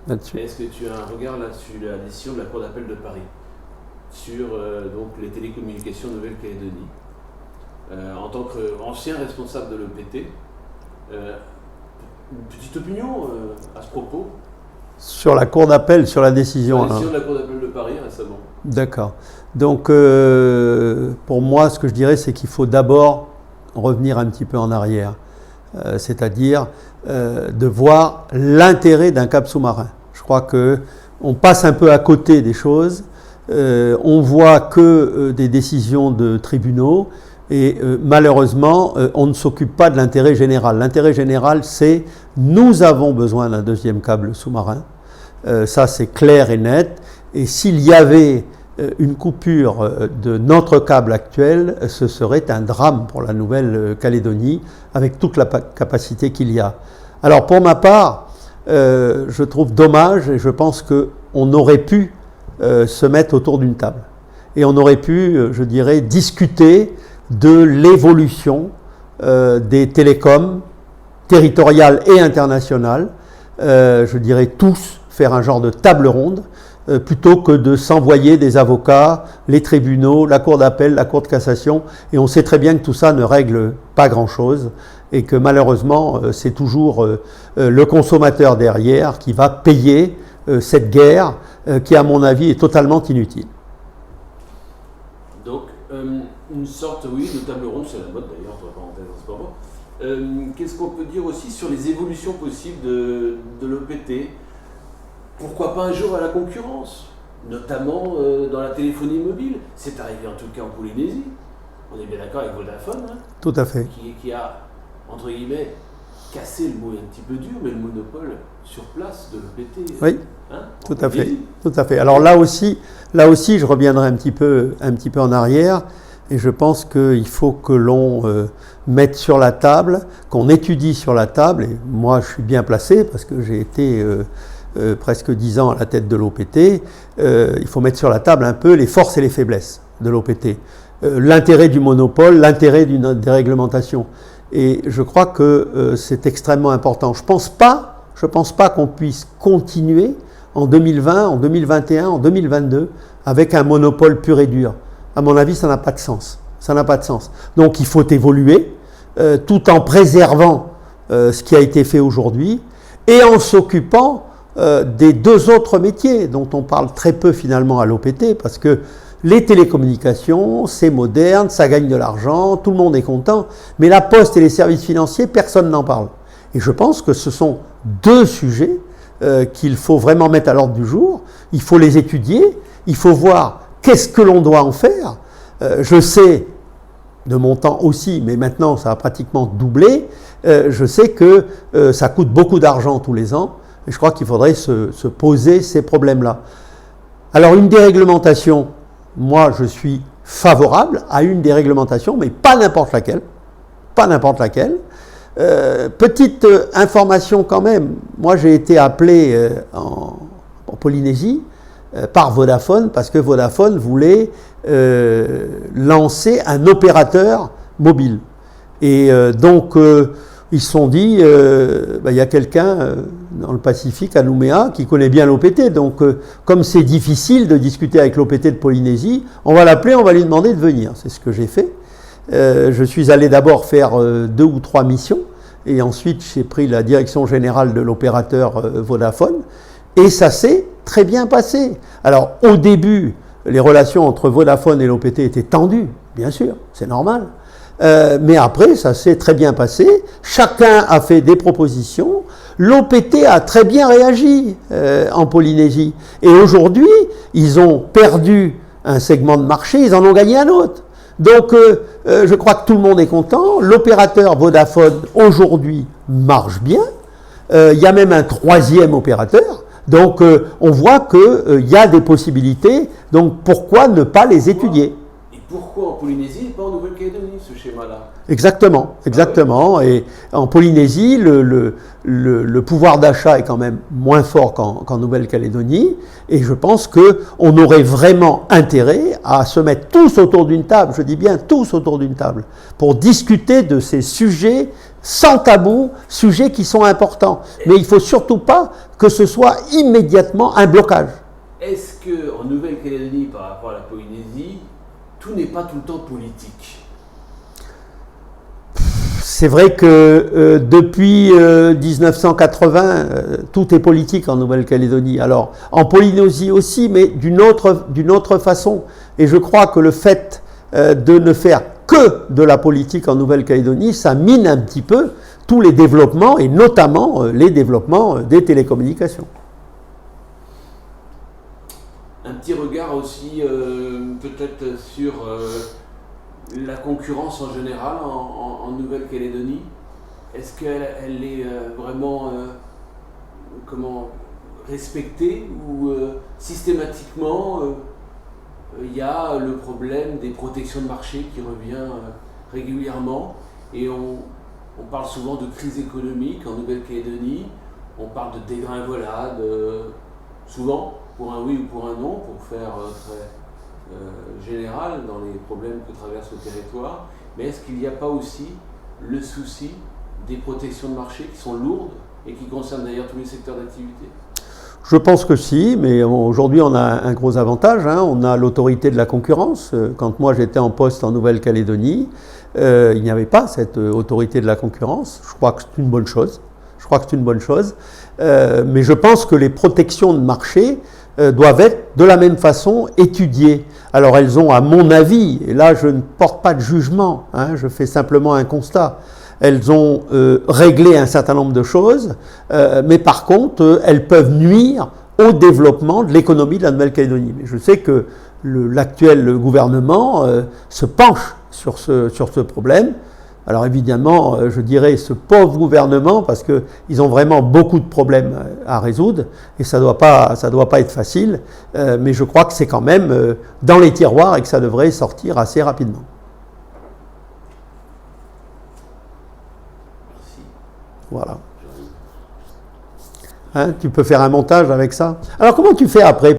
là-dessus. Est-ce que tu as un regard là sur la décision de la Cour d'appel de Paris sur donc les télécommunications Nouvelle-Calédonie en tant qu'ancien responsable de l'EPT, une petite opinion à ce propos? Sur la Cour d'appel, sur la décision. La décision de la Cour d'appel de Paris récemment. D'accord. Donc, pour moi, ce que je dirais, c'est qu'il faut d'abord revenir un petit peu en arrière. C'est-à-dire de voir l'intérêt d'un câble sous-marin. Je crois qu'on passe un peu à côté des choses. On voit que des décisions de tribunaux et malheureusement, on ne s'occupe pas de l'intérêt général. L'intérêt général, c'est nous avons besoin d'un deuxième câble sous-marin. Ça, c'est clair et net. Et s'il y avait une coupure de notre câble actuel, ce serait un drame pour la Nouvelle-Calédonie, avec toute la capacité qu'il y a. Alors, pour ma part, je trouve dommage et je pense qu'on aurait pu se mettre autour d'une table. Et on aurait pu, je dirais, discuter de l'évolution des télécoms territoriales et internationales, je dirais tous faire un genre de table ronde, plutôt que de s'envoyer des avocats, les tribunaux, la Cour d'appel, la Cour de cassation, et on sait très bien que tout ça ne règle pas grand-chose, et que malheureusement, c'est toujours le consommateur derrière qui va payer cette guerre, qui à mon avis est totalement inutile. Donc, une sorte, oui, de table ronde, c'est la mode d'ailleurs, entre parenthèses, c'est pas moi. Qu'est-ce qu'on peut dire aussi sur les évolutions possibles de l'EPT? Pourquoi pas un jour à la concurrence, notamment dans la téléphonie mobile? C'est arrivé en tout cas en Polynésie. On est bien d'accord avec Vodafone, hein, Tout à fait. qui a, entre guillemets, cassé, le mot est un petit peu dur, mais le monopole sur place de l'EPT. Oui, hein, tout à fait. Tout à fait. Alors là aussi, je reviendrai un petit peu en arrière, et je pense qu'il faut que l'on mette sur la table, qu'on étudie sur la table, et moi je suis bien placé parce que j'ai été presque 10 ans à la tête de l'OPT, il faut mettre sur la table un peu les forces et les faiblesses de l'OPT, l'intérêt du monopole, l'intérêt d'une déréglementation. Et je crois que c'est extrêmement important. Je pense pas qu'on puisse continuer en 2020, en 2021, en 2022 avec un monopole pur et dur. À mon avis, ça n'a pas de sens. Ça n'a pas de sens. Donc il faut évoluer tout en préservant ce qui a été fait aujourd'hui et en s'occupant des deux autres métiers dont on parle très peu finalement à l'OPT, parce que les télécommunications, c'est moderne, ça gagne de l'argent, tout le monde est content, mais la poste et les services financiers, personne n'en parle. Et je pense que ce sont deux sujets qu'il faut vraiment mettre à l'ordre du jour. Il faut les étudier, il faut voir qu'est-ce que l'on doit en faire. Je sais, de mon temps aussi, mais maintenant ça a pratiquement doublé, je sais que ça coûte beaucoup d'argent tous les ans, et je crois qu'il faudrait se poser ces problèmes-là. Alors une déréglementation, moi je suis favorable à une déréglementation, mais pas n'importe laquelle. Pas n'importe laquelle. Petite information quand même, moi j'ai été appelé en Polynésie par Vodafone, parce que Vodafone voulait lancer un opérateur mobile. Et donc ils se sont dit, il y a quelqu'un dans le Pacifique, à Nouméa, qui connaît bien l'OPT, donc comme c'est difficile de discuter avec l'OPT de Polynésie, on va l'appeler, on va lui demander de venir. C'est ce que j'ai fait. Je suis allé d'abord faire 2 ou 3 missions, et ensuite j'ai pris la direction générale de l'opérateur Vodafone, et ça s'est très bien passé. Alors au début, les relations entre Vodafone et l'OPT étaient tendues, bien sûr, c'est normal. Mais après, ça s'est très bien passé. Chacun a fait des propositions. L'OPT a très bien réagi en Polynésie. Et aujourd'hui, ils ont perdu un segment de marché, ils en ont gagné un autre. Donc, je crois que tout le monde est content. L'opérateur Vodafone, aujourd'hui, marche bien. Il y a même un 3e opérateur. Donc, on voit qu'il y a des possibilités. Donc, pourquoi ne pas les étudier ? Pourquoi en Polynésie et pas en Nouvelle-Calédonie, ce schéma-là? Exactement, exactement. Et en Polynésie, le pouvoir d'achat est quand même moins fort qu'en Nouvelle-Calédonie. Et je pense qu'on aurait vraiment intérêt à se mettre tous autour d'une table, je dis bien tous autour d'une table, pour discuter de ces sujets sans tabou, sujets qui sont importants. Mais il ne faut surtout pas que ce soit immédiatement un blocage. Est-ce qu'en Nouvelle-Calédonie, par rapport à la Polynésie, tout n'est pas tout le temps politique? C'est vrai que depuis 1980, tout est politique en Nouvelle-Calédonie. Alors, en Polynésie aussi, mais d'une autre façon. Et je crois que le fait de ne faire que de la politique en Nouvelle-Calédonie, ça mine un petit peu tous les développements, et notamment les développements des télécommunications. Un petit regard aussi peut-être sur la concurrence en général en Nouvelle-Calédonie. Est-ce qu'elle est vraiment respectée ou systématiquement il y a le problème des protections de marché qui revient régulièrement, et on parle souvent de crise économique en Nouvelle-Calédonie, on parle de dégringolade souvent, pour un oui ou pour un non, pour faire très général dans les problèmes que traverse le territoire. Mais est-ce qu'il n'y a pas aussi le souci des protections de marché qui sont lourdes et qui concernent d'ailleurs tous les secteurs d'activité? Je pense que si, mais aujourd'hui on a un gros avantage, hein. On a l'autorité de la concurrence. Quand moi j'étais en poste en Nouvelle-Calédonie, il n'y avait pas cette autorité de la concurrence. Je crois que c'est une bonne chose. Mais je pense que les protections de marché doivent être de la même façon étudiées. Alors elles ont, à mon avis, et là je ne porte pas de jugement, hein, je fais simplement un constat, elles ont réglé un certain nombre de choses, mais par contre, elles peuvent nuire au développement de l'économie de la Nouvelle-Calédonie. Mais je sais que l'actuel gouvernement se penche sur ce problème. Alors évidemment, je dirais ce pauvre gouvernement, parce qu'ils ont vraiment beaucoup de problèmes à résoudre, et ça doit pas être facile, mais je crois que c'est quand même dans les tiroirs et que ça devrait sortir assez rapidement. Voilà. Hein, tu peux faire un montage avec ça. Alors comment tu fais après ?